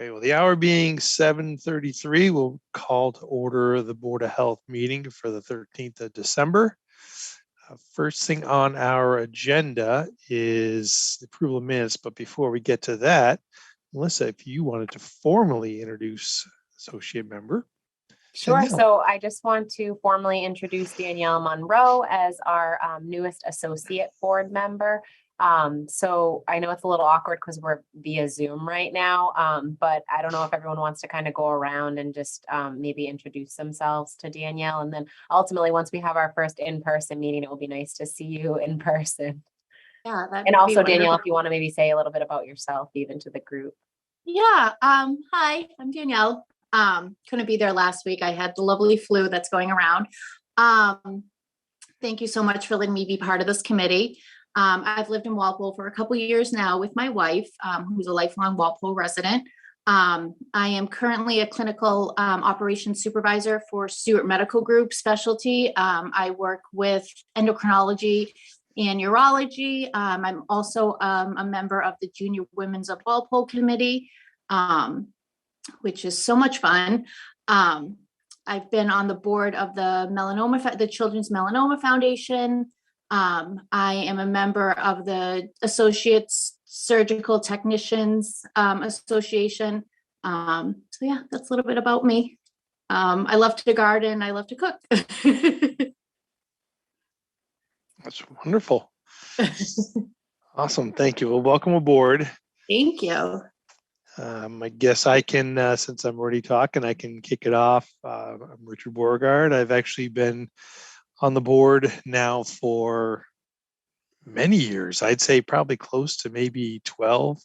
Okay, well, the hour being 7:33, we'll call to order the Board of Health meeting for the 13th of December. First thing on our agenda is the approval of minutes, but before we get to that, Melissa, if you wanted to formally introduce associate member. Sure. Danielle. So I just want to formally introduce Danielle Monroe as our newest associate board member. So I know it's a little awkward because we're via Zoom right now, but I don't know if everyone wants to kind of go around and just maybe introduce themselves to Danielle. And then ultimately, once we have our first in-person meeting, it will be nice to see you in person. Yeah. And also, Danielle, if you want to maybe say a little bit about yourself, even to the group. Yeah. Hi, I'm Danielle. Couldn't be there last week. I had the lovely flu that's going around. Thank you so much for letting me be part of this committee. I've lived in Walpole for a couple of years now with my wife, who's a lifelong Walpole resident. I am currently a clinical operations supervisor for Stewart Medical Group specialty. I work with endocrinology and urology. I'm also a member of the Junior Women's of Walpole Committee, which is so much fun. I've been on the board of the Children's Melanoma Foundation. I am a member of the Associates Surgical Technicians Association. So yeah, that's a little bit about me. I love to garden. I love to cook. That's wonderful. Awesome. Thank you. Well, welcome aboard. Thank you. I guess I can, since I'm already talking, I can kick it off. I'm Richard Beauregard. I've actually been on the board now for many years. I'd say probably close to maybe 12.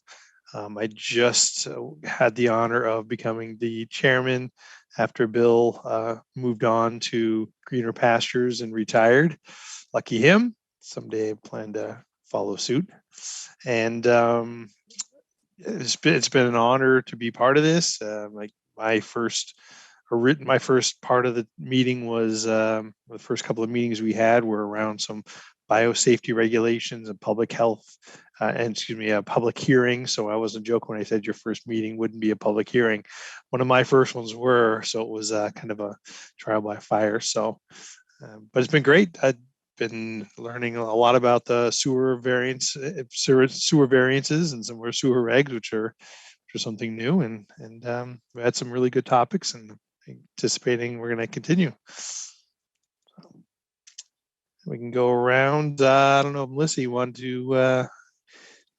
I just had the honor of becoming the chairman after Bill moved on to greener pastures and retired. Lucky him. Someday I plan to follow suit. And it's been an honor to be part of this. Like my first part of the meeting was the first couple of meetings we had were around some biosafety regulations and public health, a public hearing. So I wasn't joking when I said your first meeting wouldn't be a public hearing. One of my first ones were, so it was kind of a trial by fire. So, but it's been great. I've been learning a lot about the sewer variances and some of our sewer regs, which are something new, and we had some really good topics, and anticipating we're going to continue. We can go around. I don't know, Melissa, you want to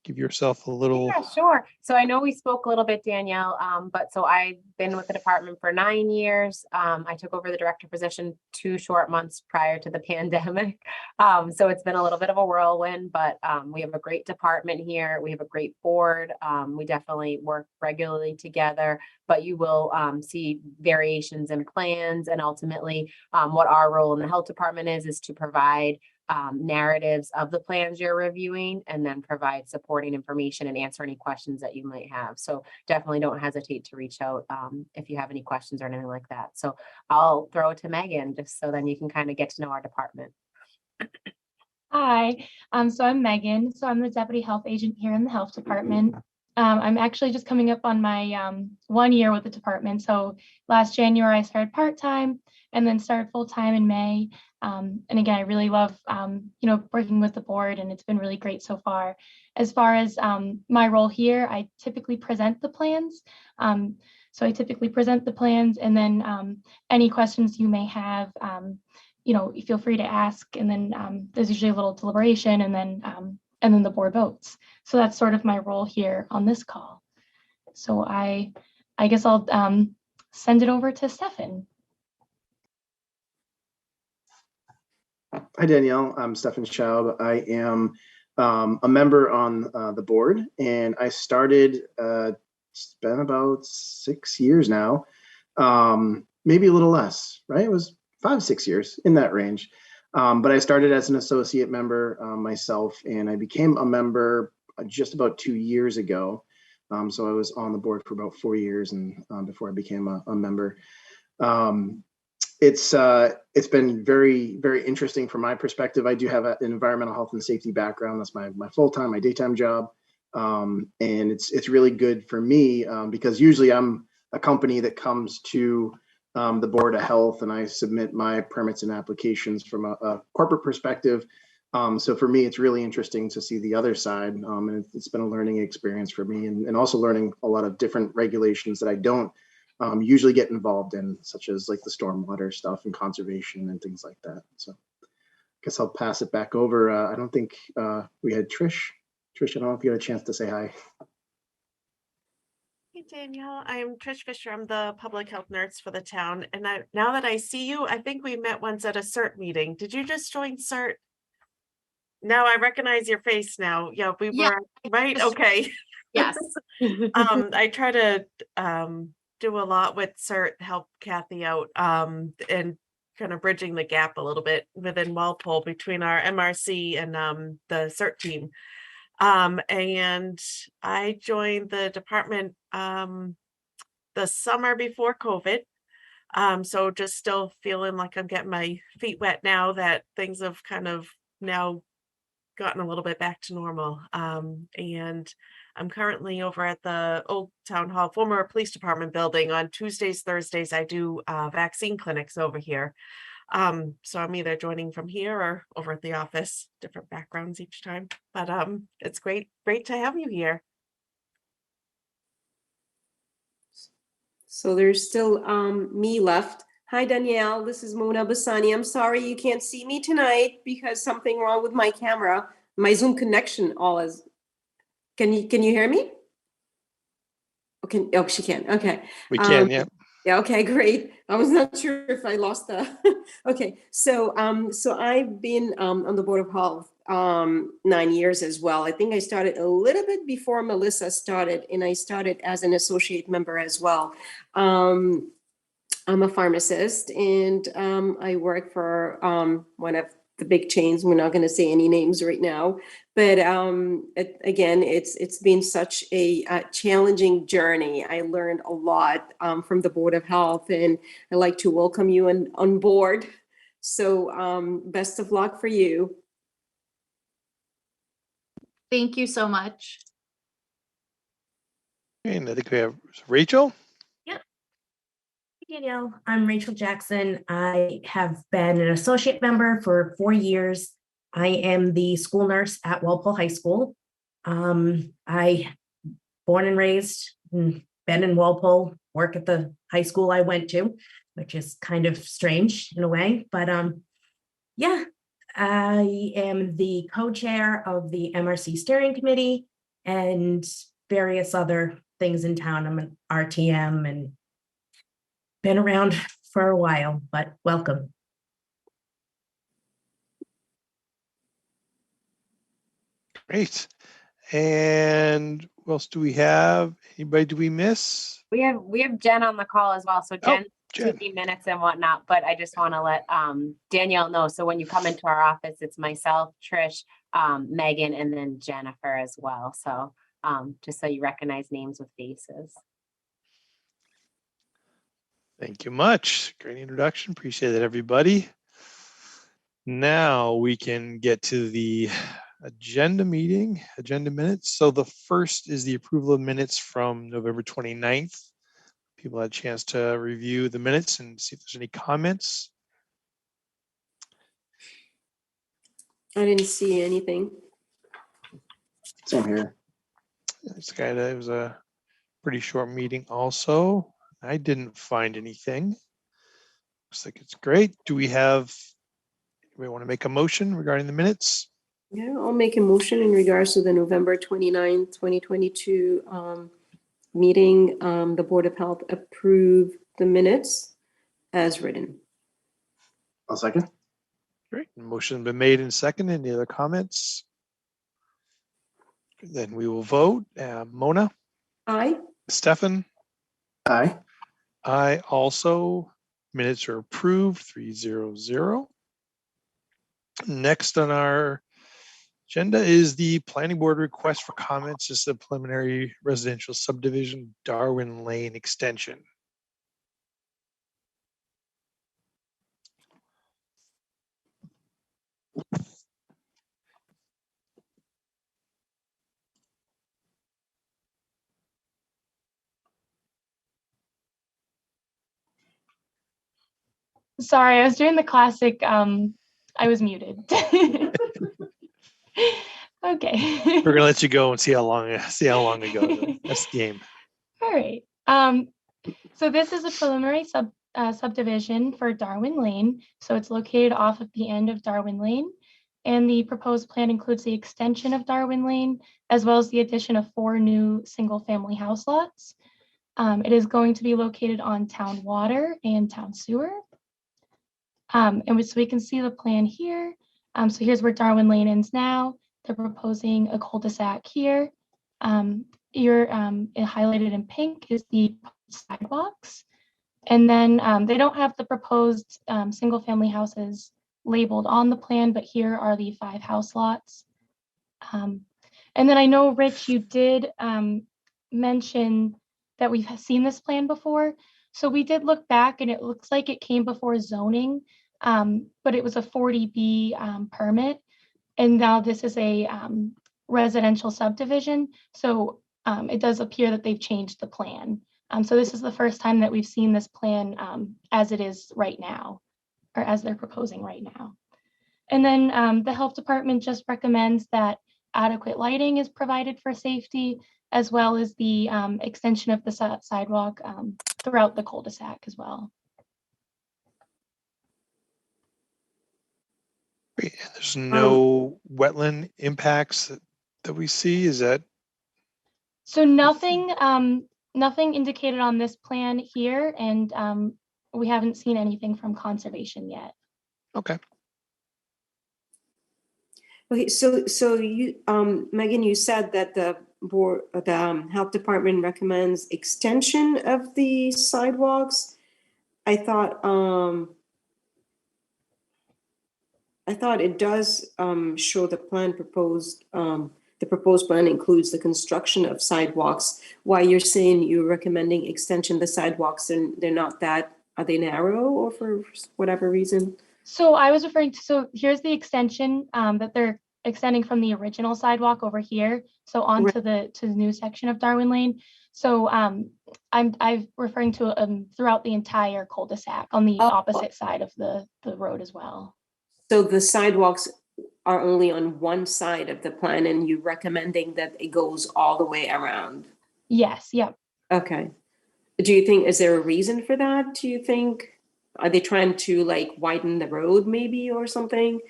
give yourself a little? Yeah, sure. So I know we spoke a little bit, Danielle, but so I've been with the department for 9 years. I took over the director position 2 short months prior to the pandemic. So it's been a little bit of a whirlwind, but we have a great department here. We have a great board. We definitely work regularly together, but you will see variations in plans, and ultimately what our role in the health department is to provide narratives of the plans you're reviewing, and then provide supporting information and answer any questions that you might have. So definitely don't hesitate to reach out if you have any questions or anything like that. So I'll throw it to Megan, just so then you can kind of get to know our department. Hi, so I'm Megan. So I'm the deputy health agent here in the health department. I'm actually just coming up on my 1 year with the department. So last January I started part-time and then started full-time in May. And again, I really love, working with the board, and it's been really great so far. As far as my role here, I typically present the plans. So I typically present the plans, and then any questions you may have, you feel free to ask. And then there's usually a little deliberation, and then the board votes. So that's sort of my role here on this call. So I guess I'll send it over to Stefan. Hi, Danielle. I'm Stefan Schaub. I am a member on the board, and I started, it's been about 6 years now, maybe a little less, right? It was 5-6 years, in that range. But I started as an associate member myself, and I became a member just about 2 years ago. So I was on the board for about 4 years, and before I became a member. It's been very, very interesting from my perspective. I do have an environmental health and safety background. That's my full-time, my daytime job. And it's really good for me because usually I'm a company that comes to the Board of Health and I submit my permits and applications from a corporate perspective. So for me, it's really interesting to see the other side. And it's been a learning experience for me and also learning a lot of different regulations that I don't usually get involved in, such as like the stormwater stuff and conservation and things like that. So I guess I'll pass it back over. I don't think we had Trish. Trish, I don't know if you had a chance to say hi. Hey Danielle, I'm Trish Fisher. I'm the public health nurse for the town. And now that I see you, I think we met once at a CERT meeting. Did you just join CERT? Now I recognize your face now. Yeah, we Yeah. were, right? Okay. Yes. I try to do a lot with CERT, help Kathy out, and kind of bridging the gap a little bit within Walpole between our MRC and the CERT team. And I joined the department the summer before COVID. So just still feeling like I'm getting my feet wet now that things have kind of now gotten a little bit back to normal. And I'm currently over at the old town hall, former police department building. On Tuesdays, Thursdays, I do vaccine clinics over here. So I'm either joining from here or over at the office, different backgrounds each time. But it's great to have you here. So there's still me left. Hi, Danielle. This is Mona Bassani. I'm sorry you can't see me tonight because something wrong with my camera. My Zoom connection all is. Can you hear me? Okay. Oh, she can. Okay. We can, yeah. Yeah. Okay. Great. I was not sure if I lost the. Okay. So I've been on the Board of Health 9 years as well. I think I started a little bit before Melissa started, and I started as an associate member as well. I'm a pharmacist, and I work for one of the big chains. We're not going to say any names right now, but again, it's been such a challenging journey. I learned a lot from the Board of Health, and I'd like to welcome you on board. So best of luck for you. Thank you so much. And I think we have Rachel. Danielle, I'm Rachel Jackson. I have been an associate member for 4 years. I am the school nurse at Walpole High School. I born and raised, been in Walpole, work at the high school I went to, which is kind of strange in a way. But yeah, I am the co-chair of the MRC steering committee and various other things in town. I'm an RTM and been around for a while, but welcome. Great. And what else do we have? Anybody do we miss? We have Jen on the call as well. So Jen, Jen. 2 minutes and whatnot, but I just want to let Danielle know. So when you come into our office, it's myself, Trish, Megan, and then Jennifer as well. So just so you recognize names with faces. Thank you much. Great introduction. Appreciate it, everybody. Now we can get to the agenda minutes. So the first is the approval of minutes from November 29th. People had a chance to review the minutes and see if there's any comments. I didn't see anything. Same here. It was a pretty short meeting also. I didn't find anything. Looks like it's great. Do we want to make a motion regarding the minutes? Yeah, I'll make a motion in regards to the November 29th, 2022 meeting. The Board of Health approved the minutes as written. I'll second. Great. Motion been made and seconded. Any other comments? Then we will vote. Mona? Aye. Stefan? Aye. I also. Minutes are approved, 300. Next on our agenda is the planning board request for comments. This is the preliminary residential subdivision, Darwin Lane extension. Sorry, I was doing the classic, I was muted. Okay. We're gonna let you go and see how long it goes. That's the game. All right. So this is a preliminary subdivision for Darwin Lane. So it's located off of the end of Darwin Lane. And the proposed plan includes the extension of Darwin Lane, as well as the addition of 4 new single-family house lots. It is going to be located on town water and town sewer. So we can see the plan here. So here's where Darwin Lane ends now. They're proposing a cul-de-sac here. Highlighted in pink is the sidewalks. And then they don't have the proposed single-family houses labeled on the plan, but here are the 5 house lots. And then I know, Rich, you did mention that we've seen this plan before. So we did look back and it looks like it came before zoning, but it was a 40B permit. And now this is a residential subdivision. So it does appear that they've changed the plan. So this is the first time that we've seen this plan as it is right now, or as they're proposing right now. And then the health department just recommends that adequate lighting is provided for safety, as well as the extension of the sidewalk throughout the cul-de-sac as well. Great. There's no wetland impacts that we see. Is that? So nothing indicated on this plan here, and we haven't seen anything from conservation yet. Okay. Okay, so you, Megan, you said that the board, the health department recommends extension of the sidewalks. I thought it does show the plan proposed. The proposed plan includes the construction of sidewalks. Why you're saying you're recommending extension, the sidewalks, and they're not that, are they narrow or for whatever reason? So I was referring to, so here's the extension that they're extending from the original sidewalk over here. So onto the new section of Darwin Lane. So I'm referring to throughout the entire cul-de-sac on the opposite side of the road as well. So the sidewalks are only on one side of the plan and you're recommending that it goes all the way around? Yes, yep. Okay. Do you think, is there a reason for that? Do you think, are they trying to like widen the road maybe or something?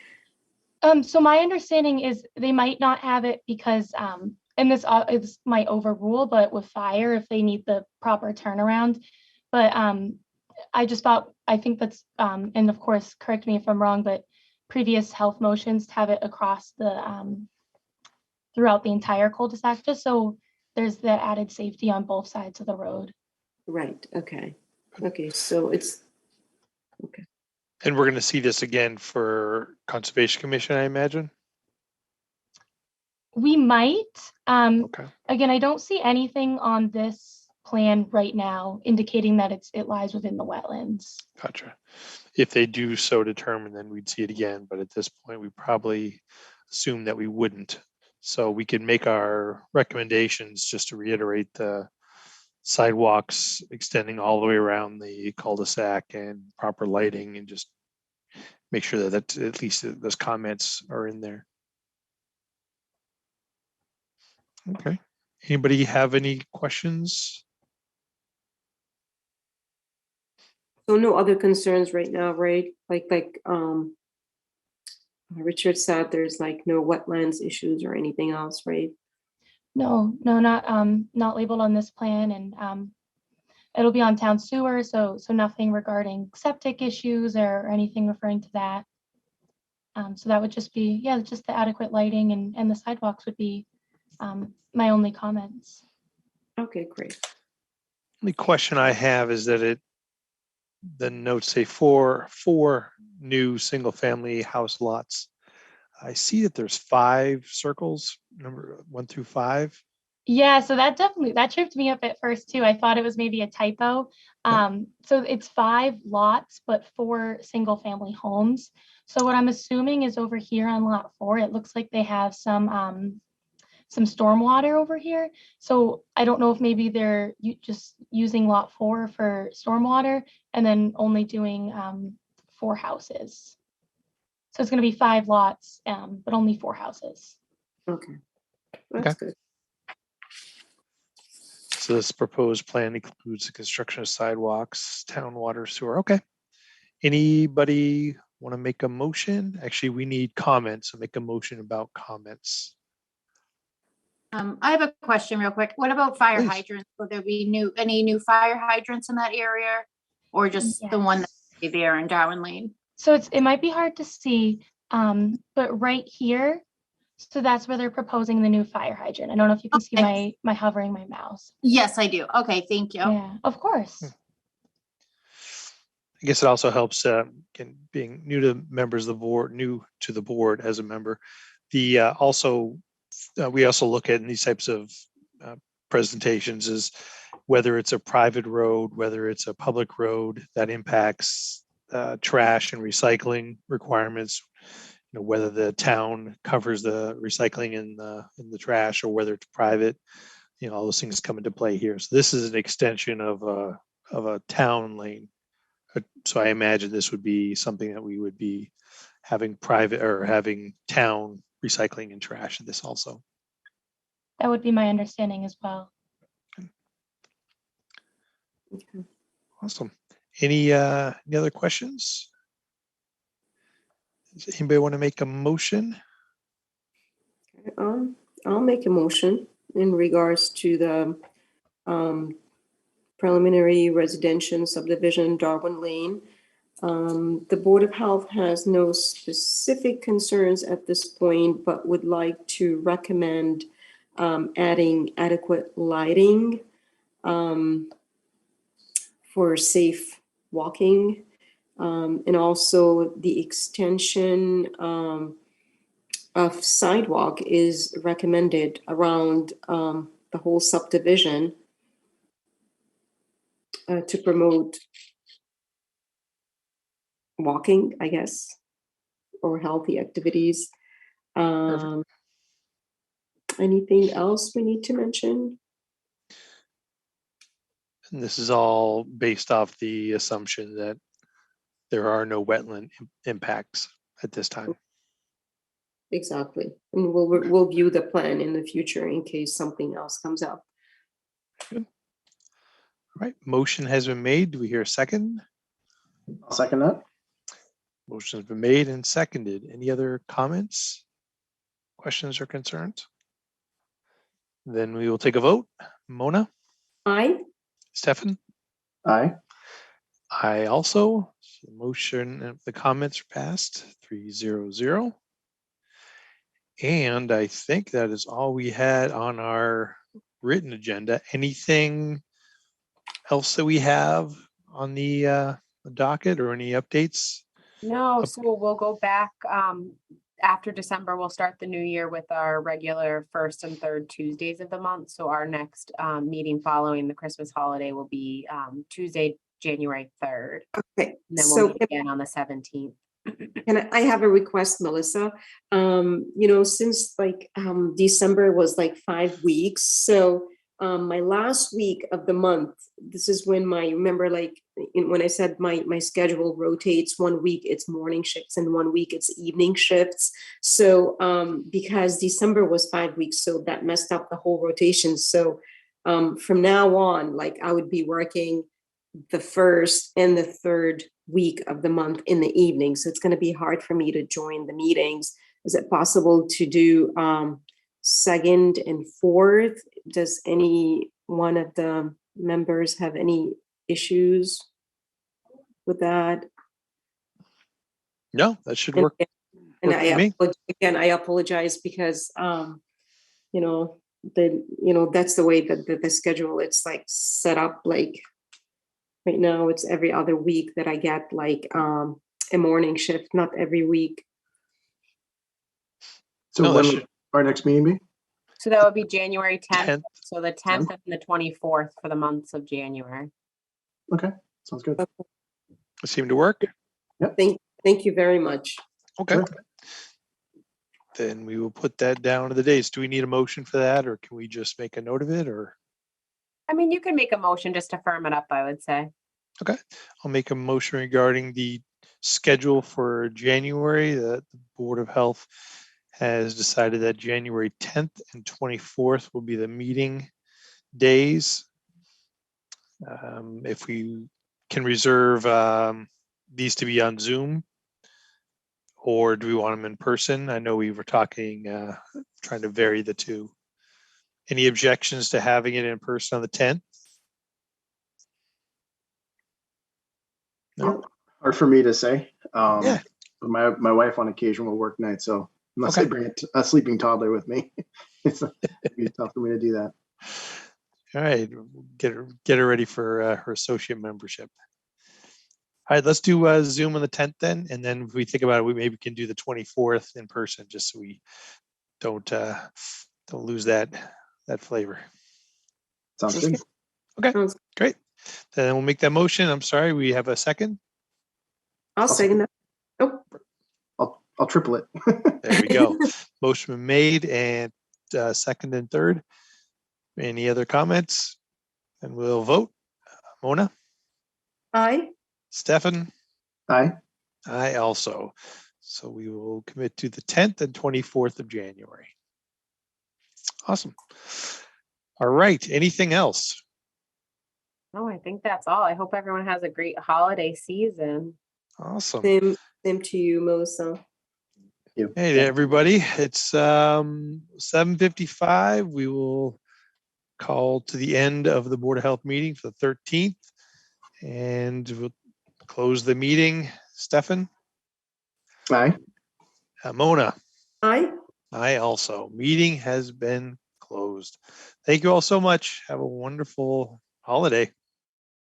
So my understanding is they might not have it because, and this might overrule, but with fire, if they need the proper turnaround. But I think that's, and of course, correct me if I'm wrong, but previous health motions have it across the, throughout the entire cul-de-sac, just so there's the added safety on both sides of the road. Right, okay. Okay, so it's, okay. And we're going to see this again for Conservation Commission, I imagine? We might. Okay. Again, I don't see anything on this plan right now indicating that it lies within the wetlands. Gotcha. If they do so determine, then we'd see it again. But at this point, we probably assume that we wouldn't. So we can make our recommendations just to reiterate the sidewalks extending all the way around the cul-de-sac and proper lighting, and just make sure that at least those comments are in there. Okay. Anybody have any questions? So no other concerns right now, right? Like Richard said, there's like no wetlands issues or anything else, right? No, not labeled on this plan, and it'll be on town sewer, so nothing regarding septic issues or anything referring to that. So that would just be, yeah, just the adequate lighting and the sidewalks would be my only comments. Okay, great. The question I have is that the notes say four new single family house lots. I see that there's 5 circles, number 1 through 5. Yeah, so that tripped me up at first too. I thought it was maybe a typo. So it's 5 lots, but 4 single family homes. So what I'm assuming is over here on lot 4, it looks like they have some stormwater over here. So I don't know if maybe they're just using lot 4 for stormwater and then only doing 4 houses. So it's going to be 5 lots, but only 4 houses. Okay. That's good. So this proposed plan includes the construction of sidewalks, town water, sewer. Okay. Anybody want to make a motion? Actually, we need comments, so make a motion about comments. I have a question real quick. What about fire Please. hydrants? Will there be any new fire hydrants in that area? Or just the one Yes. that's there in Darwin Lane? So it might be hard to see, but right here, so that's where they're proposing the new fire hydrant. I don't know if you can see Okay. my hovering my mouse. Yes, I do. Okay, thank you. Yeah, of course. I guess it also helps being new to members of the board, new to the board as a member. The we also look at in these types of presentations is whether it's a private road, whether it's a public road that impacts trash and recycling requirements. You know, whether the town covers the recycling in the trash or whether it's private. You know, all those things come into play here. So this is an extension of a town lane. So I imagine this would be something that we would be having private or having town recycling and trash in this also. That would be my understanding as well. Okay. Awesome. Any other questions? Does anybody want to make a motion? I'll make a motion in regards to the preliminary residential subdivision Darwin Lane. The Board of Health has no specific concerns at this point, but would like to recommend adding adequate lighting for safe walking, and also the extension of sidewalk is recommended around the whole subdivision to promote walking, I guess, or healthy activities. Anything else we need to mention? And this is all based off the assumption that there are no wetland impacts at this time. Exactly. And we'll view the plan in the future in case something else comes up. All right, motion has been made. Do we hear a second? I'll second that. Motion has been made and seconded. Any other comments, questions, or concerns? Then we will take a vote. Mona, Aye. Stefan, Aye. I also. So the motion and the comments are passed 3-0-0. And I think that is all we had on our written agenda. Anything else that we have on the docket or any updates? No, so we'll go back, after December, we'll start the new year with our regular first and third Tuesdays of the month. So our next, meeting following the Christmas holiday will be, Tuesday, January 3rd. Okay. And then So we'll meet again on the 17th. and I have a request, Melissa. Since December was like 5 weeks, so my last week of the month, this is when when I said my schedule rotates. 1 week it's morning shifts and 1 week it's evening shifts. So because December was 5 weeks, so that messed up the whole rotation. So from now on, I would be working the first and the third week of the month in the evening. So it's going to be hard for me to join the meetings. Is it possible to do second and fourth? Does any one of the members have any issues with that? No, that should work. And work for me. I apologize because that's the way that the schedule it's set up. Right now it's every other week that I get a morning shift, not every week. So No, that when should- would our next meeting be? So that would be January 10th. 10th. So the 10th and the 24th for the months of January. Okay, sounds good. Seem to work. Thank you very much. Okay. Sure. Then we will put that down to the days. Do we need a motion for that, or can we just make a note of it? Or I mean, you can make a motion just to firm it up, I would say. I'll make a motion regarding the schedule for January. The Board of Health has decided that January 10th and 24th will be the meeting days. If we can reserve these to be on Zoom, or do we want them in person? I know we were talking, trying to vary the two. Any objections to having it in person on the 10th? No? Hard for me to say. Yeah. My wife on occasion will work nights, so unless I Okay. bring a sleeping toddler with me, it'd be tough for me to do that. All right, get her ready for her associate membership. All right, let's do Zoom on the 10th then, and then if we think about it, we maybe can do the 24th in person, just so we don't lose that flavor. Sounds good. Okay, Sounds- great. Then we'll make that motion. I'm sorry, we have a second. I'll second that. Oh, I'll triple it. There we go. Motion been made and second and third. Any other comments? And we'll vote. Mona, aye. Stefan, Aye. I also. So we will commit to the 10th and 24th of January. Awesome. All right. Anything else? No, I think that's all. I hope everyone has a great holiday season. Awesome. Same to you, Melissa. Hey, everybody. It's 7:55. We will call to the end of the Board of Health meeting for the 13th, and we'll close the meeting. Stefan, Aye. Mona, Aye. I also. Meeting has been closed. Thank you all so much. Have a wonderful holiday.